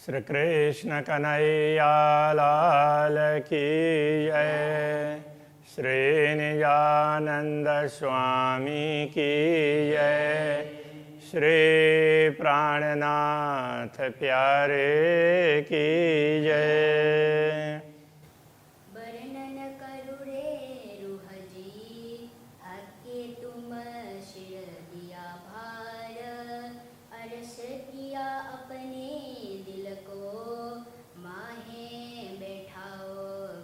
श्री कृष्ण कन्हैया लाल की जय। श्री निजानंद स्वामी की जय। श्री प्राणनाथ प्यारे की जय। वर्णन करु रे रूह जी, हके तुम शिर दिया भार। अरस किया अपने दिल को, माहे बैठाओ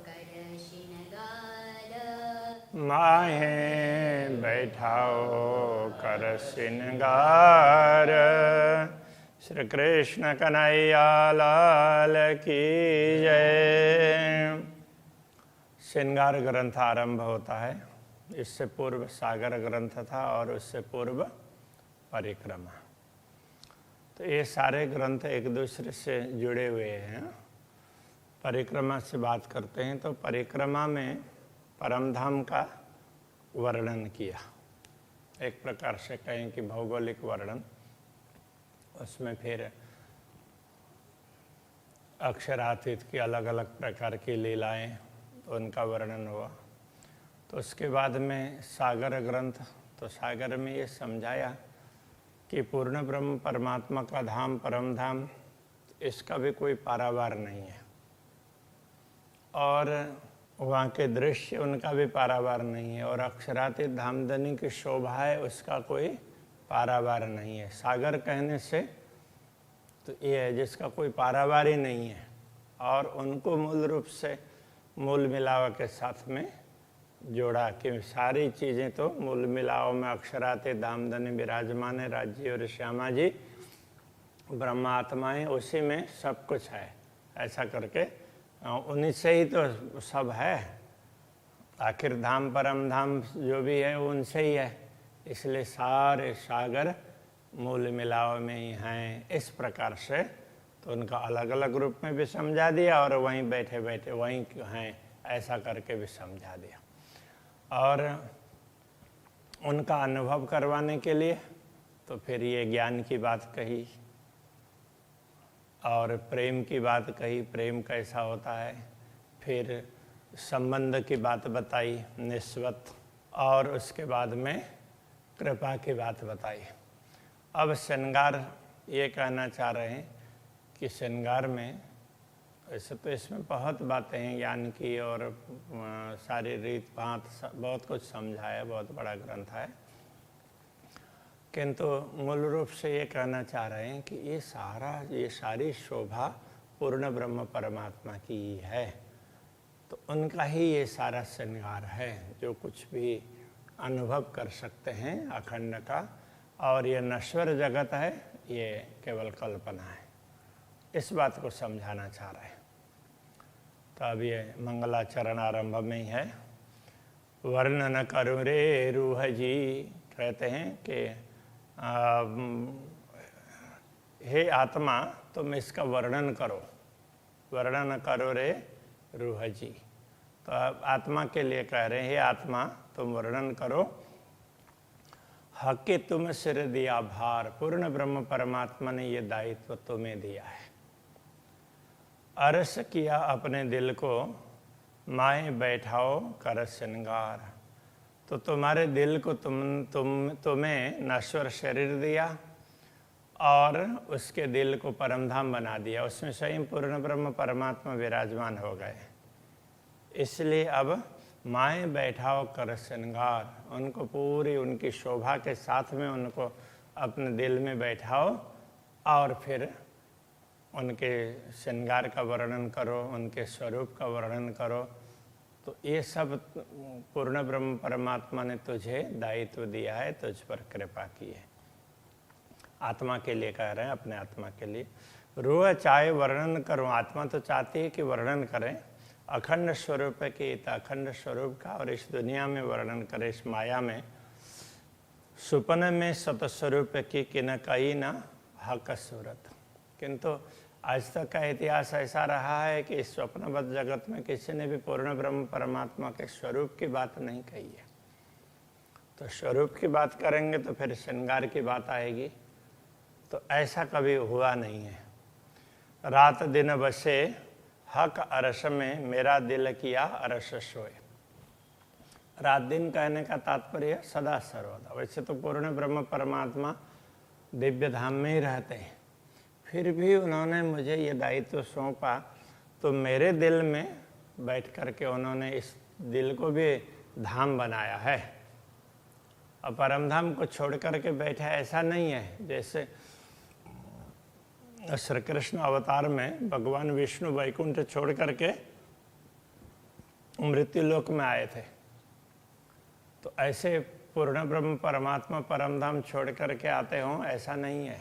कर श्रृंगार। माहे बैठाओ कर श्रृंगार। श्री कृष्ण कन्हैया लाल की जय। श्रृंगार ग्रंथ आरंभ होता है। इससे पूर्व सागर ग्रंथ था और उससे पूर्व परिक्रमा। तो ये सारे ग्रंथ एक दूसरे से जुड़े हुए हैं। परिक्रमा से बात करते हैं तो परिक्रमा में परमधाम का वर्णन किया। एक प्रकार से कहें कि भौगोलिक वर्णन। उसमें फिर अक्षरातीत की अलग अलग प्रकार की लीलाएं, उनका वर्णन हुआ। तो उसके बाद में सागर ग्रंथ, तो सागर में ये समझाया कि पूर्ण ब्रह्म परमात्मा का धाम परम धाम, इसका भी कोई पारावार नहीं है और वहाँ के दृश्य उनका भी पारावार नहीं है और अक्षरातीत धामधनी की शोभा है, उसका कोई पारावार नहीं है। सागर कहने से तो ये है जिसका कोई पारावार ही नहीं है और उनको मूल रूप से मूल मिलाव के साथ में जोड़ा कि सारी चीज़ें तो मूल मिलाव में अक्षरातीत धामधनी विराजमान है। राज्य और श्यामा जी ब्रह्मात्माएं, उसी में सब कुछ है। ऐसा करके उन्हीं से ही तो सब है। आखिर धाम परम धाम जो भी है उनसे ही है, इसलिए सारे सागर मूल मिलाव में ही हैं। इस प्रकार से तो उनका अलग अलग रूप में भी समझा दिया और वहीं बैठे बैठे वहीं हैं ऐसा करके भी समझा दिया। और उनका अनुभव करवाने के लिए तो फिर ये ज्ञान की बात कही और प्रेम की बात कही, प्रेम कैसा होता है। फिर संबंध की बात बताई निस्वत, और उसके बाद में कृपा की बात बताई। अब श्रृंगार ये कहना चाह रहे हैं कि श्रृंगार में वैसे तो इसमें बहुत बातें हैं ज्ञान की और सारी रीत भात बहुत कुछ समझाया, बहुत बड़ा ग्रंथ है, किंतु मूल रूप से ये कहना चाह रहे हैं कि ये सारी शोभा पूर्ण ब्रह्म परमात्मा की ही है। तो उनका ही ये सारा श्रृंगार है जो कुछ भी अनुभव कर सकते हैं अखंड का, और ये नश्वर जगत है, ये केवल कल्पना है। इस बात को समझाना चाह रहे हैं। तो अब ये मंगलाचरण आरंभ में ही है। वर्णन करो रे रूह जी, कहते हैं कि हे आत्मा तुम इसका वर्णन करो। वर्णन करो रे रूह जी, तो आत्मा के लिए कह रहे हैं हे आत्मा तुम वर्णन करो। हके तुम सिर दिया भार, पूर्ण ब्रह्म परमात्मा ने ये दायित्व तुम्हें दिया है। अरस किया अपने दिल को, माए बैठाओ कर श्रृंगार। तो तुम्हारे दिल को तुम्हें नश्वर शरीर दिया और उसके दिल को परमधाम बना दिया। उसमें स्वयं पूर्ण ब्रह्म परमात्मा विराजमान हो गए। इसलिए अब माए बैठाओ कर श्रृंगार, उनको पूरी उनकी शोभा के साथ में उनको अपने दिल में बैठाओ और फिर उनके श्रृंगार का वर्णन करो, उनके स्वरूप का वर्णन करो। तो ये सब पूर्ण ब्रह्म परमात्मा ने तुझे दायित्व दिया है, तुझ पर कृपा की है। आत्मा के लिए कह रहे हैं, अपने आत्मा के लिए। रूह चाहे वर्णन करो, आत्मा तो चाहती है कि वर्णन करें अखंड स्वरूप की, अखंड स्वरूप का, और इस दुनिया में वर्णन करें, इस माया में। सुपन में सतस्वरूप की किन कई न हक सूरत। किंतु आज तक का इतिहास ऐसा रहा है कि इस स्वप्नबद्ध जगत में किसी ने भी पूर्ण ब्रह्म परमात्मा के स्वरूप की बात नहीं कही है। तो स्वरूप की बात करेंगे तो फिर श्रृंगार की बात आएगी, तो ऐसा कभी हुआ नहीं है। रात दिन बसे हक अरस में, मेरा दिल किया अरस सोए। रात दिन कहने का तात्पर्य सदा सर्वदा। वैसे तो पूर्ण ब्रह्म परमात्मा दिव्य धाम में ही रहते हैं, फिर भी उन्होंने मुझे ये दायित्व सौंपा, तो मेरे दिल में बैठ कर के उन्होंने इस दिल को भी धाम बनाया है। और परम धाम को छोड़ करके बैठे ऐसा नहीं है। जैसे श्री कृष्ण अवतार में भगवान विष्णु वैकुंठ छोड़ करके मृत्यु लोक में आए थे, तो ऐसे पूर्ण ब्रह्म परमात्मा परम धाम छोड़ करके आते हों, ऐसा नहीं है।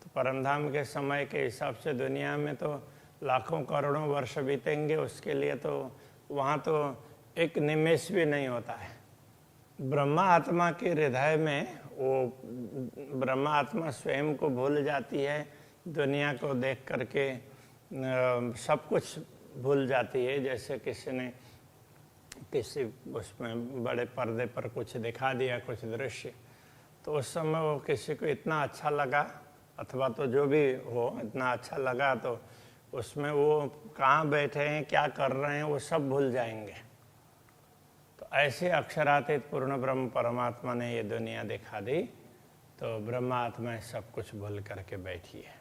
तो परम धाम के समय के हिसाब से दुनिया में तो लाखों करोड़ों वर्ष बीतेंगे, उसके लिए तो वहाँ तो एक निमेष भी नहीं होता है। ब्रह्मा आत्मा के हृदय में वो ब्रह्मा आत्मा स्वयं को भूल जाती है, दुनिया को देख करके सब कुछ भूल जाती है। जैसे किसी ने किसी उसमें बड़े पर्दे पर कुछ दिखा दिया, कुछ दृश्य, तो उस समय वो किसी को इतना अच्छा लगा, अथवा तो जो भी हो इतना अच्छा लगा, तो उसमें वो कहाँ बैठे हैं, क्या कर रहे हैं, वो सब भूल जाएंगे। तो ऐसे अक्षरातीत पूर्ण ब्रह्म परमात्मा ने ये दुनिया दिखा दी, तो ब्रह्मात्मा सब कुछ भूल करके बैठी है।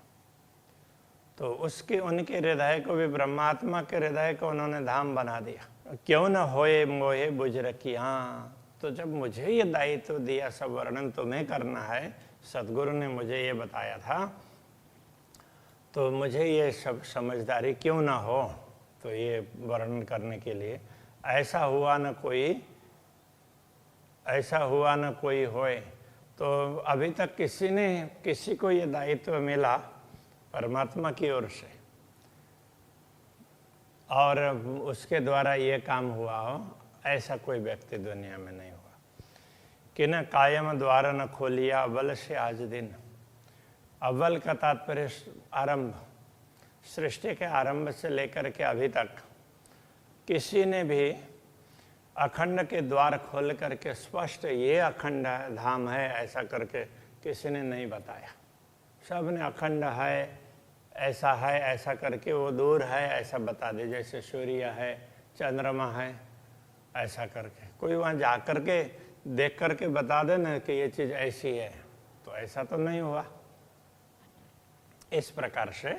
तो उसके उनके हृदय को भी, ब्रह्मात्मा के हृदय को उन्होंने धाम बना दिया। क्यों न होए मोहे बुझ रखी। हाँ, तो जब मुझे ये दायित्व दिया, सब वर्णन तुम्हें करना है, सदगुरु ने मुझे ये बताया था, तो मुझे ये सब समझदारी क्यों ना हो, तो ये वर्णन करने के लिए ऐसा हुआ न कोई होए। तो अभी तक किसी को ये दायित्व मिला परमात्मा की ओर से, और उसके द्वारा ये काम हुआ हो, ऐसा कोई व्यक्ति दुनिया में नहीं हुआ। कि न कायम द्वार न खोलिया अव्वल से आज दिन। अव्वल का तात्पर्य आरंभ, सृष्टि के आरंभ से लेकर के अभी तक किसी ने भी अखंड के द्वार खोल करके स्पष्ट ये अखंड धाम है ऐसा करके किसी ने नहीं बताया। सब ने अखंड है, ऐसा करके वो दूर है ऐसा बता दे, जैसे सूर्य है, चंद्रमा है, ऐसा करके। कोई वहाँ जा करके देख करके बता दे ना कि ये चीज़ ऐसी है, तो ऐसा तो नहीं हुआ। इस प्रकार से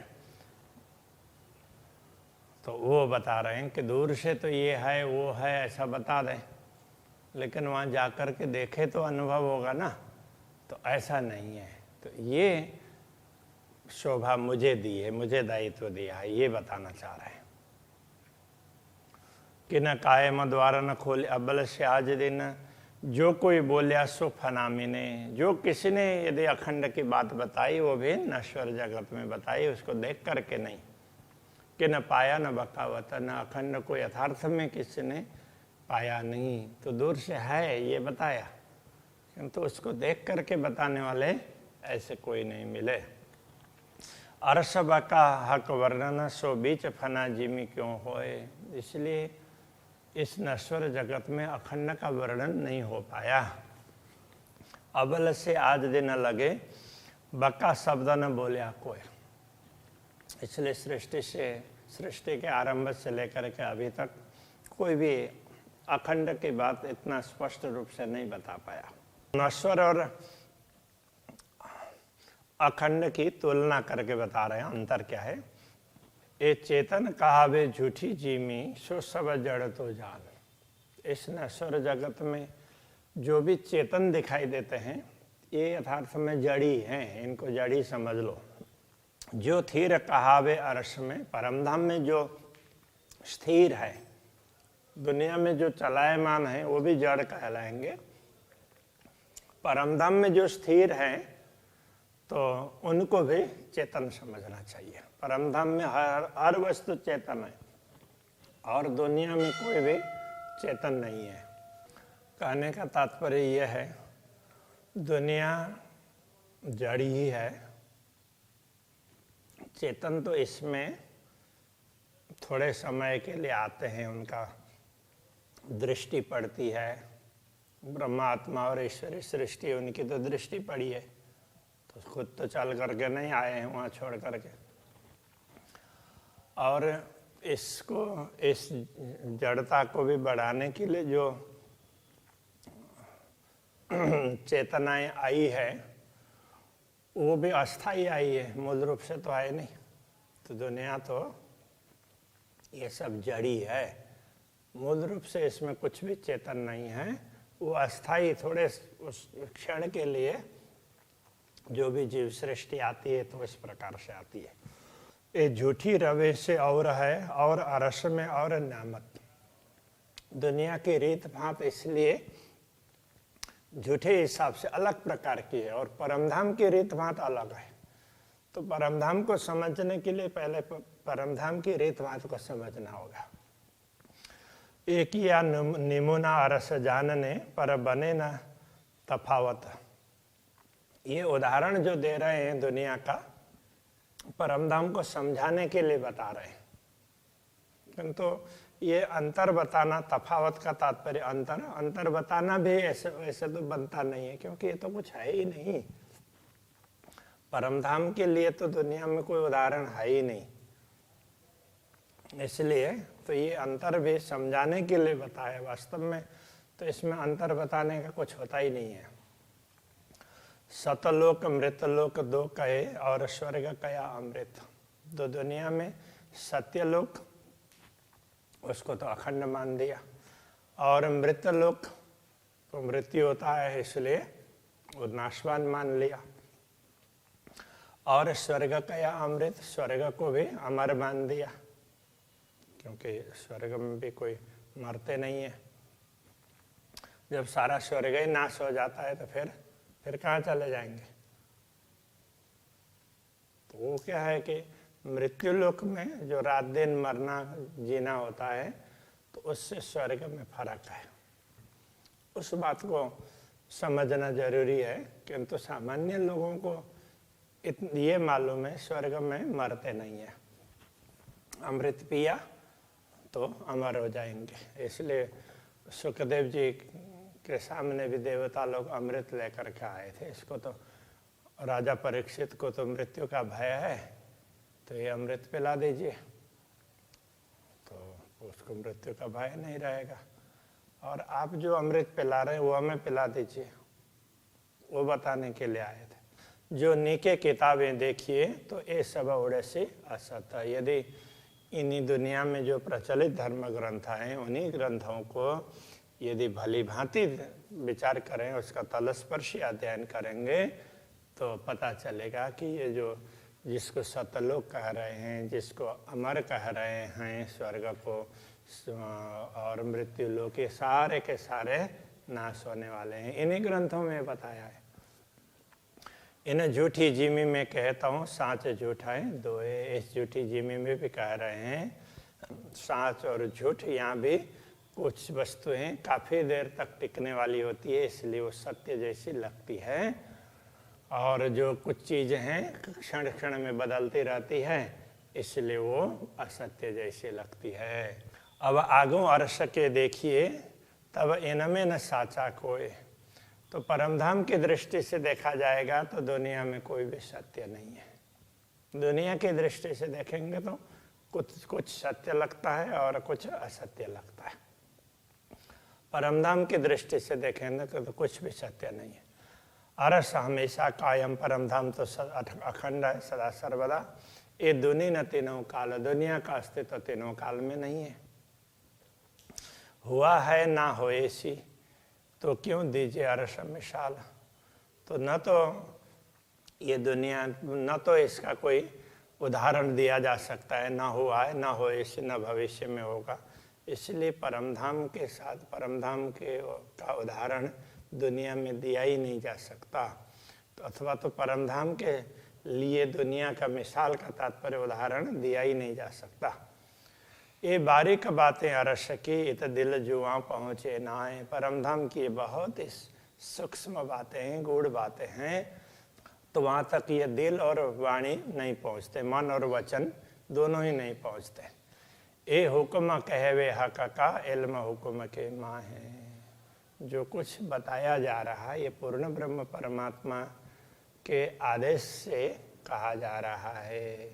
तो वो बता रहे हैं कि दूर से तो ये है वो है ऐसा बता दें, लेकिन वहाँ जा कर के देखे तो अनुभव होगा ना, तो ऐसा नहीं है। तो ये शोभा मुझे दी है, मुझे दायित्व दिया है, ये बताना चाह रहे हैं। कि न कायम द्वारा न खोले अव्वल से आज दिन, जो कोई बोलिया सो फनामी ने। जो किसी ने यदि अखंड की बात बताई, वो भी नश्वर जगत में बताई, उसको देख करके नहीं। कि न पाया न बकावत, न अखंड को यथार्थ में किसी ने पाया नहीं, तो दूर से है ये बताया, किंतु उसको देख करके बताने वाले ऐसे कोई नहीं मिले। अरस बका हक वर्णन सो बीच फना जिमी क्यों होए। इसलिए इस नश्वर जगत में अखंड का वर्णन नहीं हो पाया। अबल से आज दिन लगे, बका शब्द न बोलिया कोई। इसलिए सृष्टि के आरंभ से लेकर के अभी तक कोई भी अखंड की बात इतना स्पष्ट रूप से नहीं बता पाया। नश्वर और अखंड की तुलना करके बता रहे हैं, अंतर क्या है। ए चेतन कहावे झूठी जीमी, सो सब जड़ तो जान। इस नश्वर जगत में जो भी चेतन दिखाई देते हैं, ये यथार्थ में जड़ी हैं, इनको जड़ी समझ लो। जो थीर कहावे अर्श में, परमधाम में जो स्थिर है, दुनिया में जो चलायमान है वो भी जड़ कहलाएंगे। परमधाम में जो स्थिर है तो उनको भी चेतन समझना चाहिए। परमधाम में हर वस्तु चेतन है और दुनिया में कोई भी चेतन नहीं है। कहने का तात्पर्य यह है, दुनिया जड़ी ही है, चेतन तो इसमें थोड़े समय के लिए आते हैं, उनका दृष्टि पड़ती है। ब्रह्मात्मा और ईश्वरी सृष्टि, उनकी तो दृष्टि पड़ी है, तो खुद तो चल करके नहीं आए हैं वहाँ छोड़ करके। और इसको, इस जड़ता को भी बढ़ाने के लिए जो चेतनाएं आई है वो भी अस्थाई आई है, मूल रूप से तो आई नहीं। तो दुनिया तो ये सब जड़ी है, मूल रूप से इसमें कुछ भी चेतन नहीं है। वो अस्थाई, थोड़े उस क्षण के लिए जो भी जीव सृष्टि आती है तो इस प्रकार से आती है। ये झूठी रवे से और है, और अरस में और नामत। दुनिया की रीत भात इसलिए झूठे हिसाब से अलग प्रकार की है, और परमधाम की रीत भात अलग है। तो परमधाम को समझने के लिए पहले परमधाम की रीत भात को समझना होगा। एक या निमुना अरस जानने पर बने न तफावत। ये उदाहरण जो दे रहे हैं दुनिया का, परमधाम को समझाने के लिए बता रहे हैं। किंतु ये अंतर बताना, तफावत का तात्पर्य अंतर बताना भी ऐसे तो बनता नहीं है, क्योंकि ये तो कुछ है ही नहीं। परमधाम के लिए तो दुनिया में कोई उदाहरण है ही नहीं, इसलिए तो ये अंतर भी समझाने के लिए बताया। वास्तव में तो इसमें अंतर बताने का कुछ होता ही नहीं है। सतलोक मृतलोक दो कहे, और स्वर्ग कया अमृत। तो दुनिया में सत्यलोक, उसको तो अखंड मान दिया, और मृतलोक को मृत्यु होता है इसलिए वो नाशवान मान लिया, और स्वर्ग कया अमृत, स्वर्ग को भी अमर मान दिया, क्योंकि स्वर्ग में भी कोई मरते नहीं है। जब सारा स्वर्ग ही नाश हो जाता है तो फिर कहाँ चले जाएंगे। तो वो क्या है कि मृत्यु लोक में जो रात दिन मरना जीना होता है, तो उससे स्वर्ग में फर्क है। उस बात को समझना जरूरी है, किंतु सामान्य लोगों को ये मालूम है स्वर्ग में मरते नहीं है, अमृत पिया तो अमर हो जाएंगे। इसलिए सुखदेव जी के सामने भी देवता लोग अमृत लेकर के आए थे। इसको तो राजा परीक्षित को तो मृत्यु का भय है, तो ये अमृत पिला दीजिए, तो उसको मृत्यु का भय नहीं रहेगा। और आप जो अमृत पिला रहे हैं वो हमें पिला दीजिए, वो बताने के लिए आए थे। जो नीके किताबें देखिए तो ये सब उड़े से असत। यदि इन्हीं दुनिया में जो प्रचलित धर्म ग्रंथ हैं, उन्हीं ग्रंथों को यदि भली भांति विचार करें, उसका तलस्पर्शी अध्ययन करेंगे, तो पता चलेगा कि ये जो जिसको सतलोक कह रहे हैं, जिसको अमर कह रहे हैं, स्वर्ग को और मृत्यु लोक, के सारे नाश होने वाले हैं। इन्हीं ग्रंथों में बताया है। इन झूठी जिमी में कहता हूँ साँच झूठ है दोए। इस झूठी जिमी में भी कह रहे हैं साँच और झूठ। यहाँ भी कुछ वस्तुएं काफ़ी देर तक टिकने वाली होती है, इसलिए वो सत्य जैसी लगती है, और जो कुछ चीज़ें हैं क्षण क्षण में बदलती रहती है, इसलिए वो असत्य जैसी लगती है। अब आगों अर्श के देखिए तब इनमें न साचा कोई। तो परमधाम की दृष्टि से देखा जाएगा तो दुनिया में कोई भी सत्य नहीं है। दुनिया की दृष्टि से देखेंगे तो कुछ सत्य लगता है और कुछ असत्य लगता है। परमधाम की दृष्टि से देखेंगे तो कुछ भी सत्य नहीं है। अरस हमेशा कायम, परमधाम तो अखंड है, सदा सर्वदा। ये दुनी न तीनों काल, दुनिया का अस्तित्व तीनों काल में नहीं है। हुआ है ना होए सी, तो क्यों दीजिए अरस मिसाल। तो न तो ये दुनिया, न तो इसका कोई उदाहरण दिया जा सकता है, ना हुआ है, ना होए सी, न भविष्य में होगा। इसलिए परमधाम के साथ परमधाम के का उदाहरण दुनिया में दिया ही नहीं जा सकता। तो अथवा तो परमधाम के लिए दुनिया का मिसाल का तात्पर्य उदाहरण दिया ही नहीं जा सकता। ये बारीक बातें अरस की इत दिल जुआ पहुँचे नाए। परमधाम की बहुत ही सूक्ष्म बातें हैं, गूढ़ बातें हैं, तो वहाँ तक ये दिल और वाणी नहीं पहुँचते, मन और वचन दोनों ही नहीं पहुँचते। ए हुक्म कहवे हक का इल्म हुक्म के माँ है। जो कुछ बताया जा रहा है ये पूर्ण ब्रह्म परमात्मा के आदेश से कहा जा रहा है,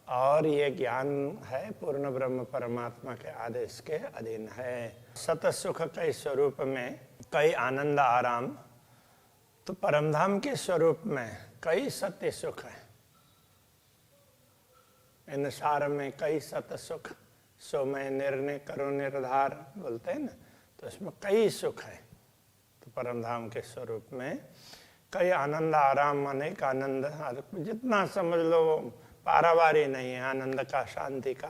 और ये ज्ञान है पूर्ण ब्रह्म परमात्मा के आदेश के अधीन है। सत सुख के स्वरूप में कई आनंद आराम, तो परमधाम के स्वरूप में कई सत्य सुख है। इन सार में कई सत सुख, सो मैं निर्णय करो निर्धार बोलते हैं ना, तो इसमें कई सुख है। तो परमधाम के स्वरूप में कई आनंद आराम, अनेक आनंद, जितना समझ लो पारावारी नहीं है आनंद का, शांति का।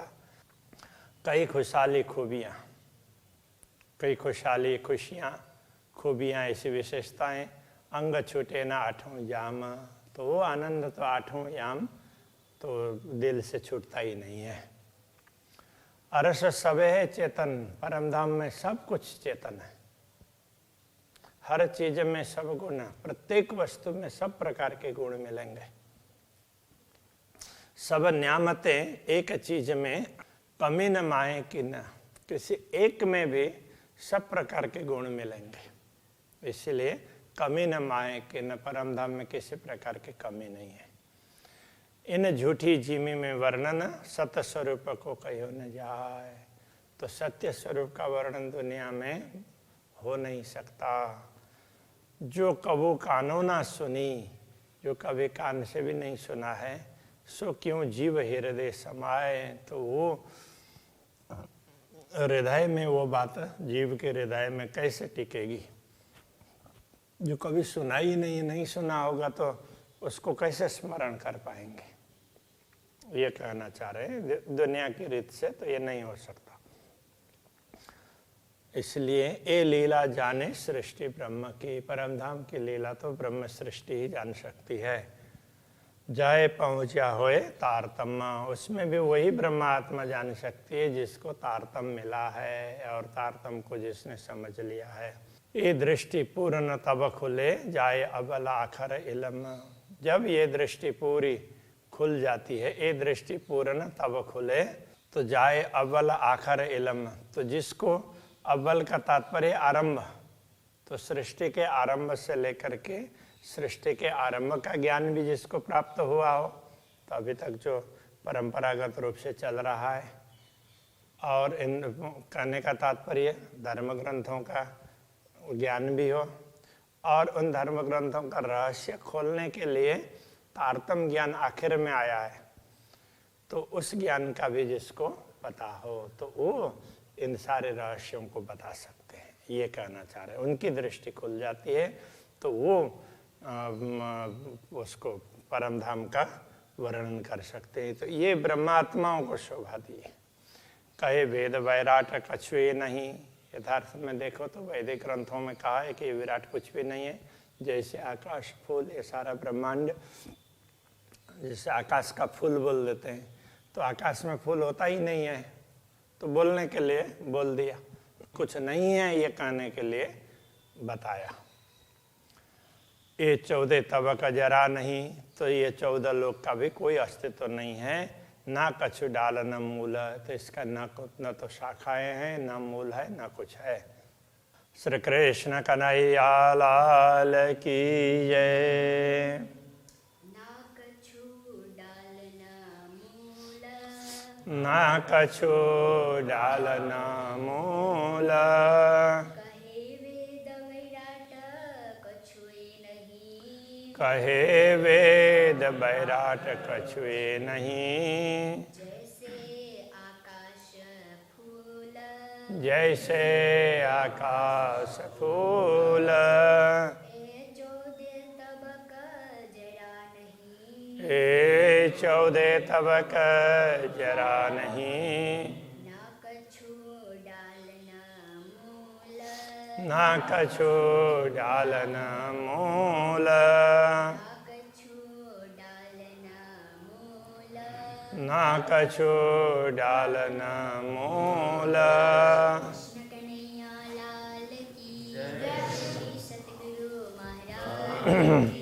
कई खुशहाली खूबियाँ, कई खुशहाली खुशियाँ खूबियाँ, ऐसी विशेषताएं। अंग छूटे ना आठों जाम, तो वो आनंद तो आठों याम तो दिल से छूटता ही नहीं है। अरस सबे है चेतन, परमधाम में सब कुछ चेतन है। हर चीज में सब गुण, प्रत्येक वस्तु में सब प्रकार के गुण मिलेंगे। सब न्यामतें एक चीज में कमी न माए कि न, किसी एक में भी सब प्रकार के गुण मिलेंगे। इसलिए कमी न माए कि न, परमधाम में किसी प्रकार की कमी नहीं है। इन झूठी जीमी में वर्णन सत्य स्वरूप को कहो न जाए, तो सत्य स्वरूप का वर्णन दुनिया में हो नहीं सकता। जो कबू कानों ना सुनी, जो कभी कान से भी नहीं सुना है, सो क्यों जीव हृदय समाए, तो वो हृदय में वो बात जीव के हृदय में कैसे टिकेगी। जो कभी सुना ही नहीं सुना होगा तो उसको कैसे स्मरण कर पाएंगे। ये कहना चाह रहे हैं, दुनिया की रीत से तो ये नहीं हो सकता। इसलिए ये लीला जाने सृष्टि ब्रह्म की, परमधाम की लीला तो ब्रह्म सृष्टि ही जान सकती है। जाए पहुँचा होए तारतम्य, उसमें भी वही ब्रह्मात्मा जान सकती है जिसको तारतम मिला है, और तारतम को जिसने समझ लिया है। ये दृष्टि पूर्ण तब खुले जाए अबल आखर इलम, जब ये दृष्टि पूरी खुल जाती है, ये दृष्टि पूर्ण तब खुले तो जाए अव्वल आखर इलम, तो जिसको अव्वल का तात्पर्य आरंभ, तो सृष्टि के आरंभ से लेकर के सृष्टि के आरंभ का ज्ञान भी जिसको प्राप्त हुआ हो, तो अभी तक जो परंपरागत रूप से चल रहा है, और इन कहने का तात्पर्य धर्म ग्रंथों का ज्ञान भी हो, और उन धर्म ग्रंथों का रहस्य खोलने के लिए तारतम ज्ञान आखिर में आया है, तो उस ज्ञान का भी जिसको पता हो तो वो इन सारे रहस्यों को बता सकते हैं। ये कहना चाह रहे हैं, उनकी दृष्टि खुल जाती है तो वो उसको परमधाम का वर्णन कर सकते हैं। तो ये ब्रह्मात्माओं को शोभा दी है। कहे वेद वैराट कछुए नहीं, यथार्थ में देखो तो वैदिक ग्रंथों में कहा है कि विराट कुछ भी नहीं है। जैसे आकाश फूल, ये सारा ब्रह्मांड, जैसे आकाश का फूल बोल देते हैं, तो आकाश में फूल होता ही नहीं है, तो बोलने के लिए बोल दिया, कुछ नहीं है ये कहने के लिए बताया। ये 14 तबक जरा नहीं, तो ये 14 लोक का भी कोई अस्तित्व नहीं है। ना कछु डाल न मूल, तो इसका न तो शाखाएं हैं, न मूल है, न कुछ है। श्री कृष्ण कन्हैया लाल की जय। ना कछु डाल न मूल, ना कछु डाल न मूल, कहे वेद वैराट कछुए नहीं, कहे वेद बैराट कछुए नहीं। जैसे आकाश फूल, जैसे आकाश फूल, ए 14 तबक जरा नहीं, ए 14 तबक जरा नहीं। ना कछु डाल न मूल, ना कछु डाल न मूल, ना कछु डाल न मूल। कृष्ण कन्हैया लाल की जय। सतगुरु महाराज